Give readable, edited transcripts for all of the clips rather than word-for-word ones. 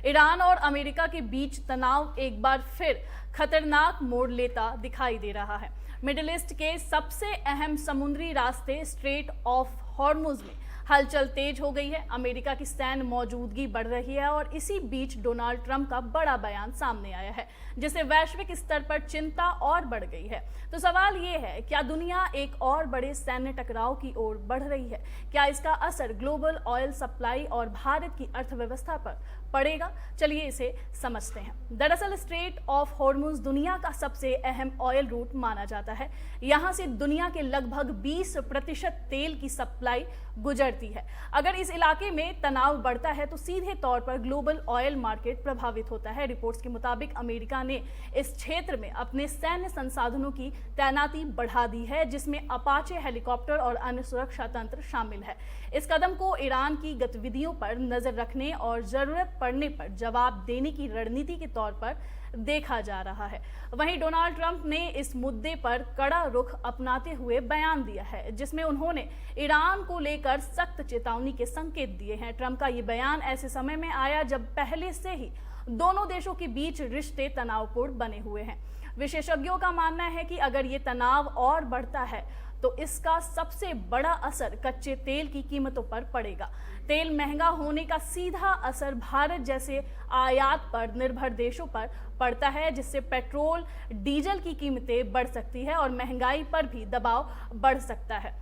Iran और America के बीच तनाव एक बार फिर खतरनाक मोड़ लेता दिखाई दे रहा है। मिडिल ईस्ट के सबसे अहम समुद्री रास्ते स्ट्रेट ऑफ हॉर्मुज में हलचल तेज हो गई है। अमेरिका की सैन्य मौजूदगी बढ़ रही है और इसी बीच डोनाल्ड ट्रंप का बड़ा बयान सामने आया है, जिससे वैश्विक स्तर पर चिंता और बढ़ गई है। तो सवाल ये है, क्या दुनिया एक और बड़े सैन्य टकराव की ओर बढ़ रही है? क्या इसका असर ग्लोबल ऑयल सप्लाई और भारत की अर्थव्यवस्था पर पड़ेगा? चलिए इसे समझते हैं। दरअसल स्ट्रेट ऑफ हॉर्मुज दुनिया का सबसे अहम ऑयल रूट माना जाता है। यहाँ से दुनिया के लगभग 20% तेल की सप्लाई गुजरती है। अगर इस इलाके में तनाव बढ़ता है तो सीधे तौर पर ग्लोबल ऑयल मार्केट प्रभावित होता है। रिपोर्ट्स के मुताबिक अमेरिका ने इस क्षेत्र में अपने सैन्य संसाधनों की तैनाती बढ़ा दी है, जिसमें अपाचे हेलीकॉप्टर और अन्य सुरक्षा तंत्र शामिल है। इस कदम को ईरान की गतिविधियों पर नजर रखने और जरूरत पड़ने पर जवाब देने की रणनीति के तौर पर देखा जा रहा है। वहीं डोनाल्ड ट्रंप ने इस मुद्दे पर कड़ा रुख अपनाते हुए बयान दिया है, जिसमें उन्होंने ईरान को लेकर सख्त चेतावनी के संकेत दिए हैं। ट्रंप का ये बयान ऐसे समय में आया जब पहले से ही दोनों देशों के बीच रिश्ते तनावपूर्ण बने हुए हैं। विशेषज्ञों का मानना है कि अगर ये तनाव और बढ़ता है तो इसका सबसे बड़ा असर कच्चे तेल की कीमतों पर पड़ेगा। तेल महंगा होने का सीधा असर भारत जैसे आयात पर निर्भर देशों पर पड़ता है, जिससे पेट्रोल, डीजल की कीमतें बढ़ सकती है और महंगाई पर भी दबाव बढ़ सकता है।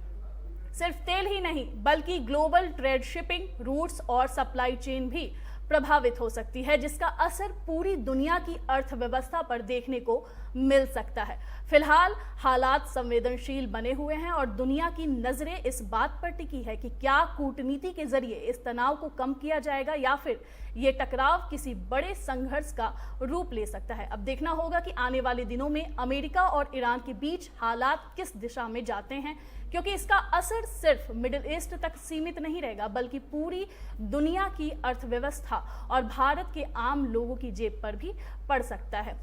सिर्फ तेल ही नहीं बल्कि ग्लोबल ट्रेड, शिपिंग रूट्स और सप्लाई चेन भी प्रभावित हो सकती है, जिसका असर पूरी दुनिया की अर्थव्यवस्था पर देखने को मिल सकता है। फिलहाल हालात संवेदनशील बने हुए हैं और दुनिया की नजरें इस बात पर टिकी है कि क्या कूटनीति के जरिए इस तनाव को कम किया जाएगा या फिर ये टकराव किसी बड़े संघर्ष का रूप ले सकता है। अब देखना होगा कि आने वाले दिनों में अमेरिका और ईरान के बीच हालात किस दिशा में जाते हैं, क्योंकि इसका असर सिर्फ मिडिल ईस्ट तक सीमित नहीं रहेगा बल्कि पूरी दुनिया की अर्थव्यवस्था और भारत के आम लोगों की जेब पर भी पड़ सकता है।